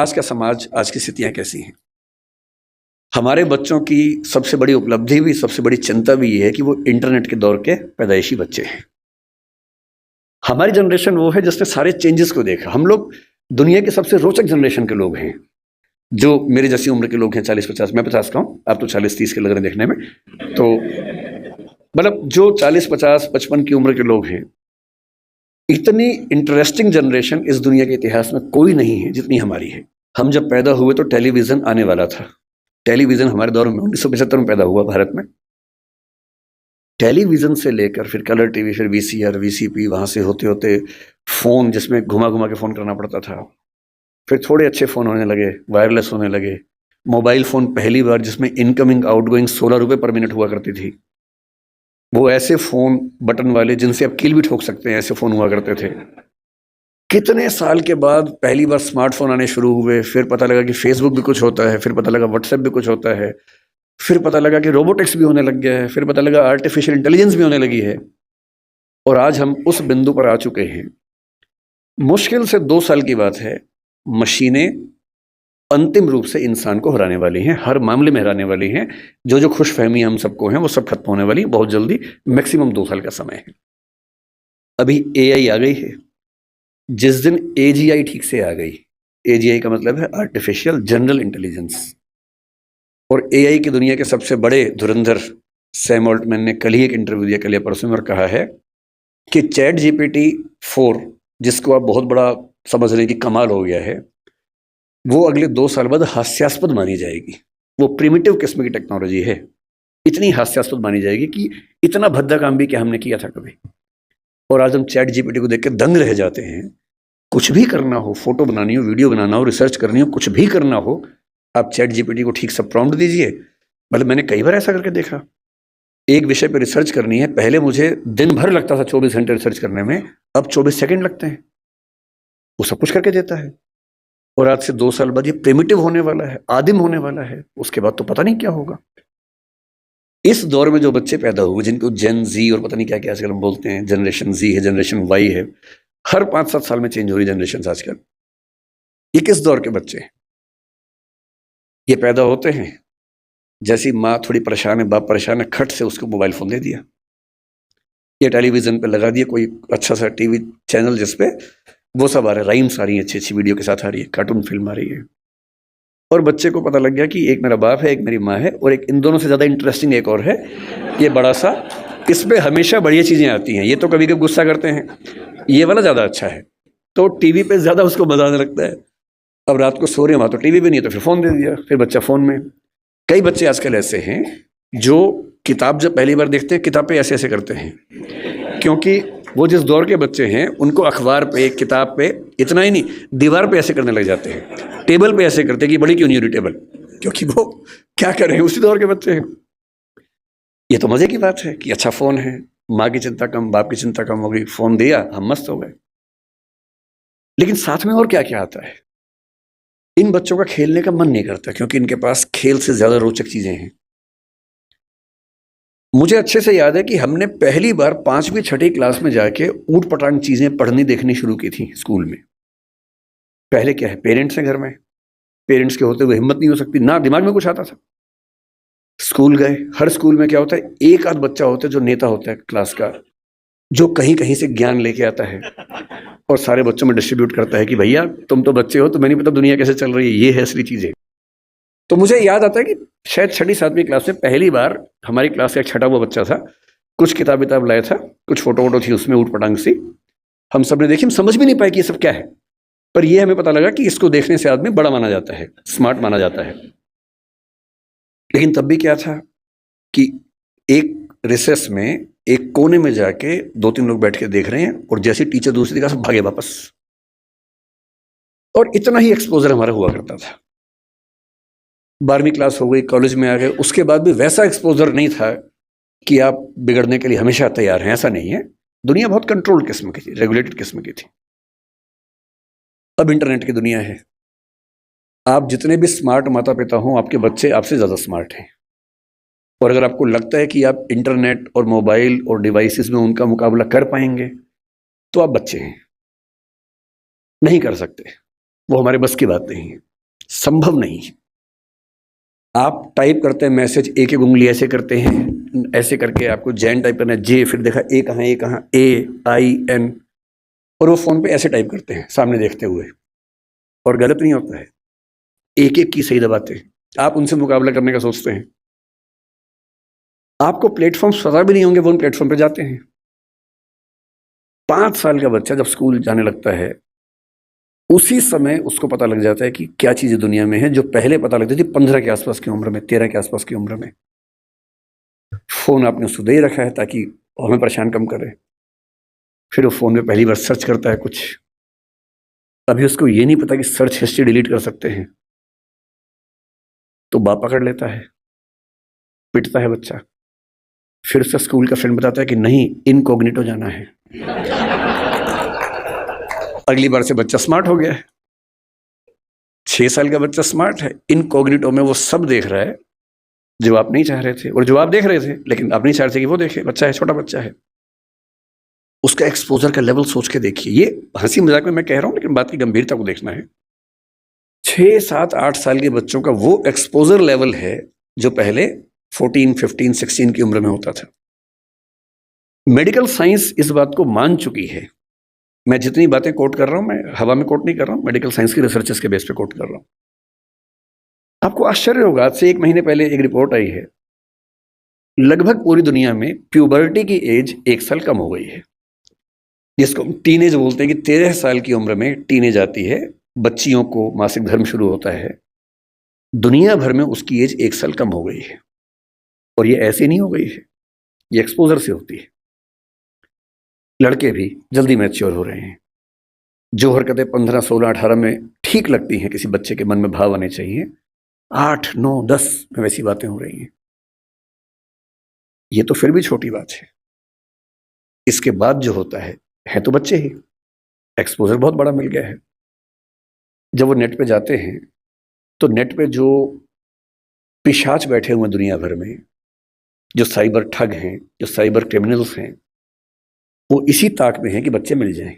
आज का समाज, आज की स्थितियां कैसी हैं। हमारे बच्चों की सबसे बड़ी उपलब्धि भी, सबसे बड़ी चिंता भी ये है कि वो इंटरनेट के दौर के पैदाइशी बच्चे हैं। हमारी जनरेशन वो है जिसने सारे चेंजेस को देखा। हम लोग दुनिया के सबसे रोचक जनरेशन के लोग हैं, जो मेरी जैसी उम्र के लोग हैं, 40-50। मैं 50 का हूँ, आप तो 40-30 के लग रहे हैं देखने में। तो मतलब जो 40-50-55 की उम्र के लोग हैं, इतनी इंटरेस्टिंग जनरेशन इस दुनिया के इतिहास में कोई नहीं है जितनी हमारी है। हम जब पैदा हुए तो टेलीविजन आने वाला था। टेलीविजन हमारे दौर में 1975 में पैदा हुआ भारत में। टेलीविजन से लेकर फिर कलर टीवी, फिर वीसीआर, वीसीपी, वहां से होते होते फोन, जिसमें घुमा घुमा के फोन करना पड़ता था। फिर थोड़े अच्छे फोन होने लगे, वायरलेस होने लगे। मोबाइल फोन पहली बार जिसमें इनकमिंग आउटगोइंग 16 रुपए पर मिनट हुआ करती थी। वो ऐसे फोन बटन वाले जिनसे आप कील भी ठोक सकते हैं, ऐसे फोन हुआ करते थे। कितने साल के बाद पहली बार स्मार्टफोन आने शुरू हुए। फिर पता लगा कि फेसबुक भी कुछ होता है, फिर पता लगा व्हाट्सएप भी कुछ होता है, फिर पता लगा कि रोबोटिक्स भी होने लग गया है, फिर पता लगा आर्टिफिशियल इंटेलिजेंस भी होने लगी है। और आज हम उस बिंदु पर आ चुके हैं। मुश्किल से 2 साल की बात है, मशीनें अंतिम रूप से इंसान को हराने वाली हैं, हर मामले में हराने वाली हैं। जो खुश फहमी हम सबको हैं वो सब खत्म होने वाली, बहुत जल्दी, मैक्सिमम 2 साल का समय है। अभी एआई आ गई है। जिस दिन एजीआई ठीक से आ गई, एजीआई का मतलब है आर्टिफिशियल जनरल इंटेलिजेंस, और एआई की दुनिया के सबसे बड़े धुरंधर सैम ऑल्टमैन ने कल ही एक इंटरव्यू दिया, कल या परसों में, और कहा है कि चैट जीपीटी 4, जिसको आप बहुत बड़ा समझ रहे हैं कि कमाल हो गया है, वो अगले 2 साल बाद हास्यास्पद मानी जाएगी। वो प्रिमिटिव किस्म की टेक्नोलॉजी है, इतनी हास्यास्पद मानी जाएगी कि इतना भद्दा काम भी क्या हमने किया था कभी। और आज हम चैट जीपीटी को देख के दंग रह जाते हैं। कुछ भी करना हो, फोटो बनानी हो, वीडियो बनाना हो, रिसर्च करनी हो, कुछ भी करना हो, आप चैट जीपीटी को ठीक से प्रॉम्प्ट दीजिए। मतलब मैंने कई बार ऐसा करके देखा। एक विषय पर रिसर्च करनी है, पहले मुझे दिन भर लगता था 24 घंटे रिसर्च करने में, अब 24 सेकंड लगते हैं। वो सब कुछ करके देता है। और आज से 2 साल बाद ये प्रिमिटिव होने वाला है, आदिम होने वाला है। उसके बाद तो पता नहीं क्या होगा। इस दौर में जो बच्चे पैदा हुए, जिनको जेन जी और पता नहीं क्या क्या आजकल हम बोलते हैं, जनरेशन जी है, जनरेशन वाई है, हर 5-7 साल में चेंज हो रही जनरेशन आजकल। ये किस दौर के बच्चे हैं? ये पैदा होते हैं, जैसी माँ थोड़ी परेशान है, बाप परेशान है, खट से उसको मोबाइल फोन दे दिया, या टेलीविजन पे लगा दिया कोई अच्छा सा टीवी चैनल जिसपे वो सब आ रहा है, राइम्स आ रही है, अच्छी अच्छी वीडियो के साथ आ रही है, कार्टून फिल्म आ रही है। और बच्चे को पता लग गया कि एक मेरा बाप है, एक मेरी माँ है, और एक इन दोनों से ज़्यादा इंटरेस्टिंग एक और है, ये बड़ा सा, इसमें हमेशा बढ़िया चीज़ें आती हैं। ये तो कभी कभी गुस्सा करते हैं, ये वाला ज़्यादा अच्छा है, तो टीवी पे ज़्यादा उसको मजा आने लगता है। अब रात को सो रहे वहाँ तो टीवी भी नहीं है, तो फिर फ़ोन दे दिया, फिर बच्चा फ़ोन में। कई बच्चे आजकल ऐसे हैं जो किताब जब पहली बार देखते हैं, किताब पे ऐसे ऐसे करते हैं, क्योंकि वो जिस दौर के बच्चे हैं उनको अखबार पे, किताब पे, इतना ही नहीं, दीवार पे ऐसे करने लग जाते हैं, टेबल पे ऐसे करते हैं कि बड़ी क्यों नहीं हो रही टेबल, क्योंकि वो क्या करें, उसी दौर के बच्चे हैं। ये तो मजे की बात है कि अच्छा फोन है, माँ की चिंता कम, बाप की चिंता कम हो गई, फोन दिया, हम मस्त हो गए। लेकिन साथ में और क्या क्या आता है। इन बच्चों का खेलने का मन नहीं करता, क्योंकि इनके पास खेल से ज्यादा रोचक चीजें हैं। मुझे अच्छे से याद है कि हमने पहली बार 5वीं-6ठी क्लास में जाके ऊट पटांग चीजें पढ़नी देखनी शुरू की थी स्कूल में। पहले क्या है, पेरेंट्स हैं घर में, पेरेंट्स के होते हुए हिम्मत नहीं हो सकती, ना दिमाग में कुछ आता था। स्कूल गए, हर स्कूल में क्या होता है, एक आध बच्चा होता है जो नेता होता है क्लास का, जो कहीं कहीं से ज्ञान लेके आता है और सारे बच्चों में डिस्ट्रीब्यूट करता है कि भैया तुम तो बच्चे हो, तुम्हें नहीं पता दुनिया कैसे चल रही है, ये है असली चीजें। तो मुझे याद आता है कि शायद 6ठी-7वीं क्लास में पहली बार हमारी क्लास का एक छठा हुआ बच्चा था, कुछ किताब लाया था, कुछ फोटो वोटो थी उसमें ऊट पटांग सी, हम सब ने देखी। हम समझ भी नहीं पाए कि ये सब क्या है, पर ये हमें पता लगा कि इसको देखने से आदमी बड़ा माना जाता है, स्मार्ट माना जाता है। लेकिन तब भी क्या था कि एक रिसेस में एक कोने में जाके 2-3 लोग बैठ के देख रहे हैं, और जैसे टीचर दूसरी दिखा सब भागे वापस। और इतना ही एक्सपोजर हमारा हुआ करता था। 12वीं क्लास हो गई, कॉलेज में आ गए, उसके बाद भी वैसा एक्सपोजर नहीं था कि आप बिगड़ने के लिए हमेशा तैयार हैं, ऐसा नहीं है। दुनिया बहुत कंट्रोल्ड किस्म की थी, रेगुलेटेड किस्म की थी। अब इंटरनेट की दुनिया है। आप जितने भी स्मार्ट माता पिता हों, आपके बच्चे आपसे ज़्यादा स्मार्ट हैं। और अगर आपको लगता है कि आप इंटरनेट और मोबाइल और डिवाइसेस में उनका मुकाबला कर पाएंगे, तो आप बच्चे हैं, नहीं कर सकते, वो हमारे बस की बात नहीं है। संभव नहीं। आप टाइप करते हैं मैसेज, एक एक उंगली ऐसे करते हैं, ऐसे करके आपको जैन टाइप करना है, जे, फिर देखा ए कहाँ, AIN, और वो फोन पे ऐसे टाइप करते हैं सामने देखते हुए, और गलत नहीं होता है, एक एक की सही दबाते हैं। आप उनसे मुकाबला करने का सोचते हैं, आपको प्लेटफॉर्म पता भी नहीं होंगे, वो उन प्लेटफॉर्म पे जाते हैं। 5 साल का बच्चा जब स्कूल जाने लगता है, उसी समय उसको पता लग जाता है कि क्या चीजें दुनिया में है, जो पहले पता लगती थी 15 के आसपास की उम्र में, 13 के आसपास की उम्र में। फोन आपने उसको दे रखा है ताकि हमें परेशान कम करे। फिर वो फोन में पहली बार सर्च करता है कुछ, अभी उसको ये नहीं पता कि सर्च हिस्ट्री डिलीट कर सकते हैं, तो बाप पकड़ लेता है, पिटता है बच्चा। फिर उसका स्कूल का फ्रेंड बताता है कि नहीं, इनकॉग्निटो जाना है। अगली बार से बच्चा स्मार्ट हो गया है। 6 साल का बच्चा स्मार्ट है, इनकॉग्निटो में वो सब देख रहा है जो आप नहीं चाह रहे थे, और जो आप देख रहे थे लेकिन आप नहीं चाह रहे थे कि वो देखे। बच्चा है, छोटा बच्चा है, उसका एक्सपोजर का लेवल सोच के देखिए। ये हंसी मजाक में मैं कह रहा हूं, लेकिन बात की गंभीरता को देखना है। 6, 7, 8 साल के बच्चों का वो एक्सपोजर लेवल है जो पहले 14, 15, 16 की उम्र में होता था। मेडिकल साइंस इस बात को मान चुकी है। मैं जितनी बातें कोट कर रहा हूं, मैं हवा में कोट नहीं कर रहा हूं, मेडिकल साइंस की रिसर्चेस के बेस पे कोट कर रहा हूं। आपको आश्चर्य होगा, आज से 1 महीने पहले एक रिपोर्ट आई है, लगभग पूरी दुनिया में प्यूबर्टी की एज 1 साल कम हो गई है, जिसको टीनेज बोलते हैं कि 13 साल की उम्र में टीनेज आती है, बच्चियों को मासिक धर्म शुरू होता है। दुनिया भर में उसकी एज 1 साल कम हो गई है, और ये ऐसे नहीं हो गई है, ये एक्सपोजर से होती है। लड़के भी जल्दी मैच्योर हो रहे हैं। जो हरकतें 15, 16, 18 में ठीक लगती हैं, किसी बच्चे के मन में भाव आने चाहिए, 8, 9, 10 में वैसी बातें हो रही हैं। ये तो फिर भी छोटी बात है। इसके बाद जो होता है तो बच्चे ही, एक्सपोजर बहुत बड़ा मिल गया है। जब वो नेट पे जाते हैं, तो नेट पे जो पिशाच बैठे हुए हैं दुनिया भर में, जो साइबर ठग हैं, जो साइबर क्रिमिनल्स हैं, वो इसी ताक में हैं कि बच्चे मिल जाएं।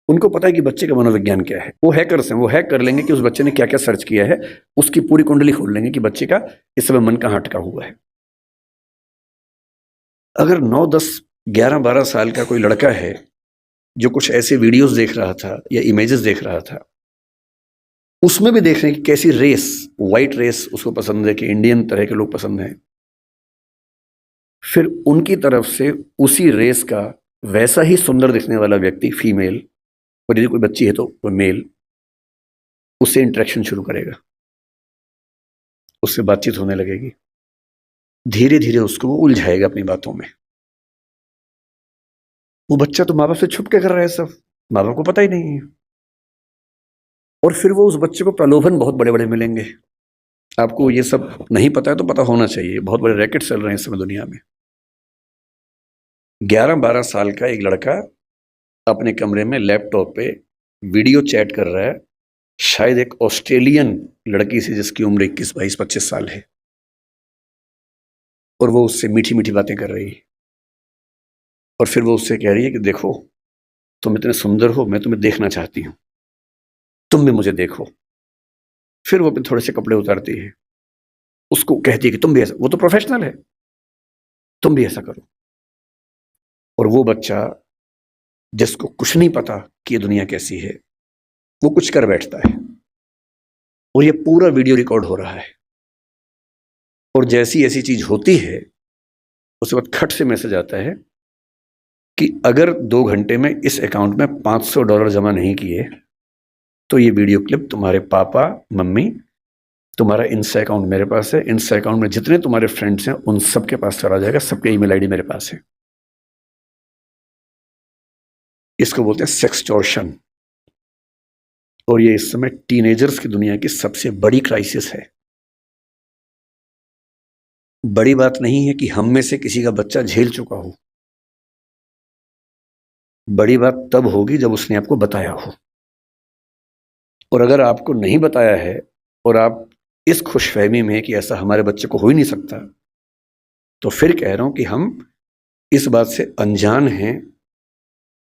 उनको पता है कि बच्चे का मनोविज्ञान क्या है। वो हैकर्स हैं, वो हैक कर लेंगे कि उस बच्चे ने क्या क्या सर्च किया है, उसकी पूरी कुंडली खोल लेंगे कि बच्चे का इस समय मन कहाँ अटका हुआ है। अगर 9, 10, 11, 12 साल का कोई लड़का है जो कुछ ऐसे वीडियोस देख रहा था या इमेजेस देख रहा था, उसमें भी देख रहे हैं कि कैसी रेस, व्हाइट रेस उसको पसंद है, कि इंडियन तरह के लोग पसंद हैं, फिर उनकी तरफ से उसी रेस का वैसा ही सुंदर दिखने वाला व्यक्ति, फीमेल, और यदि कोई बच्ची है तो वो मेल, उससे इंटरेक्शन शुरू करेगा, उससे बातचीत होने लगेगी। धीरे धीरे उसको वो उलझाएगा अपनी बातों में। वो बच्चा तो माँ बाप से छुप के कर रहा है सब, माँ बाप को पता ही नहीं है। और फिर वो उस बच्चे को प्रलोभन बहुत बड़े बड़े मिलेंगे। आपको ये सब नहीं पता है तो पता होना चाहिए, बहुत बड़े रैकेट चल रहे हैं इस समय दुनिया में। 11, 12 साल का एक लड़का अपने कमरे में लैपटॉप पे वीडियो चैट कर रहा है, शायद एक ऑस्ट्रेलियन लड़की से जिसकी उम्र 21, 22, 25 साल है, और वो उससे मीठी मीठी बातें कर रही है। और फिर वो उससे कह रही है कि देखो, तुम इतने सुंदर हो, मैं तुम्हें देखना चाहती हूँ, तुम भी मुझे देखो। फिर वो अपने थोड़े से कपड़े उतारती है, उसको कहती है कि तुम भी ऐसा, वो तो प्रोफेशनल है, तुम भी ऐसा करो। और वो बच्चा जिसको कुछ नहीं पता कि ये दुनिया कैसी है, वो कुछ कर बैठता है, और ये पूरा वीडियो रिकॉर्ड हो रहा है। और जैसी ऐसी चीज होती है, उसके बाद खट से मैसेज आता है कि अगर 2 घंटे में इस अकाउंट में $500 जमा नहीं किए तो ये वीडियो क्लिप तुम्हारे पापा, मम्मी, तुम्हारा इंस्टा अकाउंट मेरे पास है, इंस्टा अकाउंट में जितने तुम्हारे फ्रेंड्स हैं उन सबके पास चला जाएगा, सबके ईमेल आईडी मेरे पास है। इसको बोलते हैं सेक्सटॉर्शन। और ये इस समय टीनेजर्स की दुनिया की सबसे बड़ी क्राइसिस है। बड़ी बात नहीं है कि हम में से किसी का बच्चा झेल चुका हो, बड़ी बात तब होगी जब उसने आपको बताया हो। और अगर आपको नहीं बताया है और आप इस खुशफहमी में कि ऐसा हमारे बच्चे को हो ही नहीं सकता, तो फिर कह रहा हूं कि हम इस बात से अनजान हैं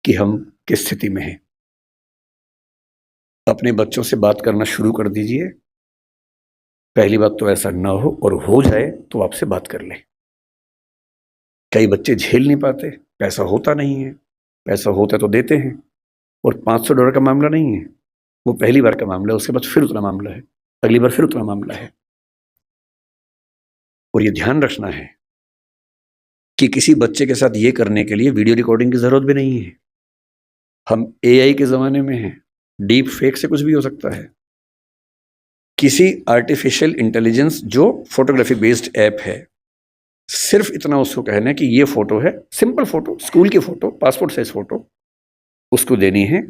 कि हम किस स्थिति में हैं। अपने बच्चों से बात करना शुरू कर दीजिए, पहली बात तो ऐसा ना हो, और हो जाए तो आपसे बात कर ले। कई बच्चे झेल नहीं पाते, पैसा होता नहीं है, पैसा होता तो देते हैं, और $500 का मामला नहीं है, वो पहली बार का मामला है, उसके बाद फिर उतना मामला है, अगली बार फिर उतना मामला है। और ये ध्यान रखना है कि किसी बच्चे के साथ ये करने के लिए वीडियो रिकॉर्डिंग की जरूरत भी नहीं है। हम एआई के जमाने में हैं, डीप फेक से कुछ भी हो सकता है। किसी आर्टिफिशियल इंटेलिजेंस जो फोटोग्राफी बेस्ड ऐप है, सिर्फ इतना उसको कहना है कि ये फोटो है, सिंपल फोटो, स्कूल की फोटो, पासपोर्ट साइज फोटो, उसको देनी है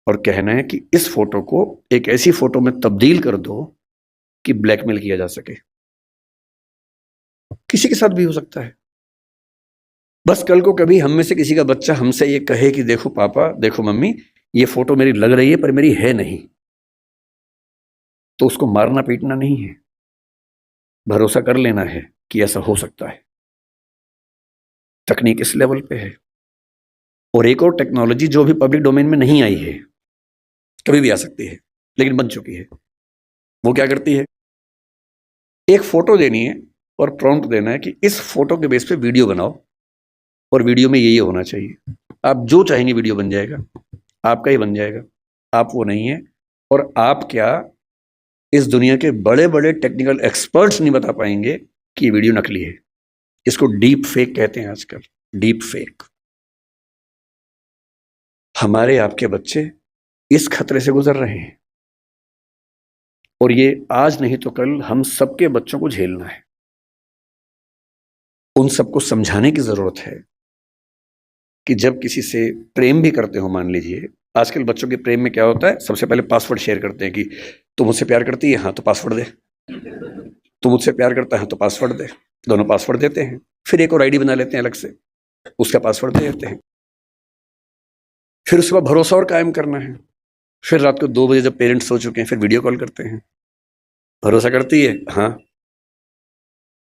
और कहना है कि इस फोटो को एक ऐसी फोटो में तब्दील कर दो कि ब्लैकमेल किया जा सके। किसी के साथ भी हो सकता है। बस कल को कभी हम में से किसी का बच्चा हमसे ये कहे कि देखो पापा, देखो मम्मी, ये फोटो मेरी लग रही है पर मेरी है नहीं, तो उसको मारना पीटना नहीं है, भरोसा कर लेना है कि ऐसा हो सकता है। तकनीक इस लेवल पे है। और एक और टेक्नोलॉजी जो भी पब्लिक डोमेन में नहीं आई है, कभी भी आ सकती है लेकिन बन चुकी है, वो क्या करती है, एक फोटो देनी है और प्रॉम्प्ट देना है कि इस फोटो के बेस पे वीडियो बनाओ, और वीडियो में ये होना चाहिए। आप जो चाहेंगे वीडियो बन जाएगा, आपका ही बन जाएगा, आप वो नहीं है। और आप क्या, इस दुनिया के बड़े बड़े टेक्निकल एक्सपर्ट्स नहीं बता पाएंगे कि ये वीडियो नकली है। इसको डीप फेक कहते हैं आजकल, डीप फेक। हमारे आपके बच्चे इस खतरे से गुजर रहे हैं, और ये आज नहीं तो कल हम सबके बच्चों को झेलना है। उन सबको समझाने की जरूरत है कि जब किसी से प्रेम भी करते हो, मान लीजिए आजकल बच्चों के प्रेम में क्या होता है, सबसे पहले पासवर्ड शेयर करते हैं कि तू मुझसे प्यार करती है, हाँ तो पासवर्ड दे, तू मुझसे प्यार करता है तो पासवर्ड दे। दोनों पासवर्ड देते हैं, फिर एक और आईडी बना लेते हैं अलग से, उसका पासवर्ड दे देते हैं। फिर उसके बाद भरोसा और कायम करना है। फिर रात को 2 बजे जब पेरेंट्स सो चुके हैं, फिर वीडियो कॉल करते हैं, भरोसा करती है हाँ,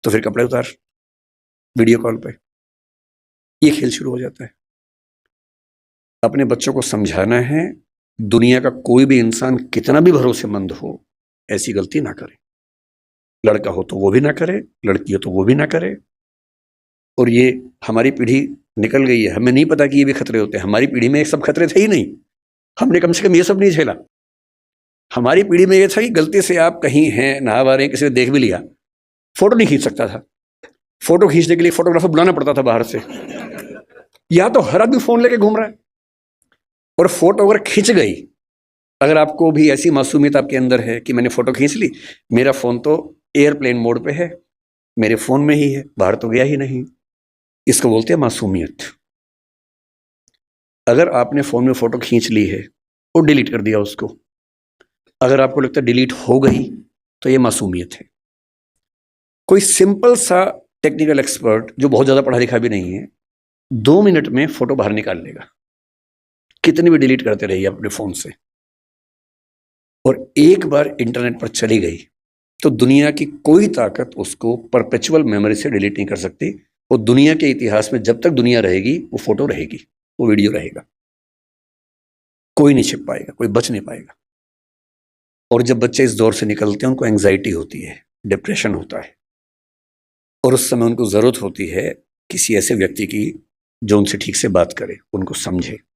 तो फिर कपड़े उतार वीडियो कॉल पे, ये खेल शुरू हो जाता है। अपने बच्चों को समझाना है, दुनिया का कोई भी इंसान कितना भी भरोसेमंद हो, ऐसी गलती ना करे। लड़का हो तो वो भी ना करे, लड़की हो तो वो भी ना करे। और ये हमारी पीढ़ी निकल गई है, हमें नहीं पता कि ये भी खतरे होते हैं। हमारी पीढ़ी में ये सब खतरे थे ही नहीं, हमने कम से कम ये सब नहीं झेला। हमारी पीढ़ी में ये था कि गलती से आप कहीं हैं, नहा रहे हैं, किसी ने देख भी लिया, फोटो नहीं खींच सकता था। फोटो खींचने के लिए फोटोग्राफर बुलाना पड़ता था बाहर से, या तो हर आदमी फोन लेके घूम रहा है। और फोटो अगर खिंच गई, अगर आपको भी ऐसी मासूमियत आपके अंदर है कि मैंने फोटो खींच ली, मेरा फोन तो एयरप्लेन मोड पे है, मेरे फोन में ही है, बाहर तो गया ही नहीं, इसको बोलते हैं मासूमियत। अगर आपने फोन में फोटो खींच ली है और डिलीट कर दिया उसको, अगर आपको लगता है डिलीट हो गई, तो ये मासूमियत है। कोई सिंपल सा टेक्निकल एक्सपर्ट जो बहुत ज्यादा पढ़ा लिखा भी नहीं है, 2 मिनट में फोटो बाहर निकाल लेगा, कितनी भी डिलीट करते रहिए अपने फोन से। और एक बार इंटरनेट पर चली गई तो दुनिया की कोई ताकत उसको परपेचुअल मेमोरी से डिलीट नहीं कर सकती। और दुनिया के इतिहास में जब तक दुनिया रहेगी, वो फोटो रहेगी, वो वीडियो रहेगा, कोई नहीं छिप पाएगा, कोई बच नहीं पाएगा। और जब बच्चे इस दौर से निकलते हैं, उनको एंजाइटी होती है, डिप्रेशन होता है, और उस समय उनको जरूरत होती है किसी ऐसे व्यक्ति की जो उनसे ठीक से बात करे, उनको समझे।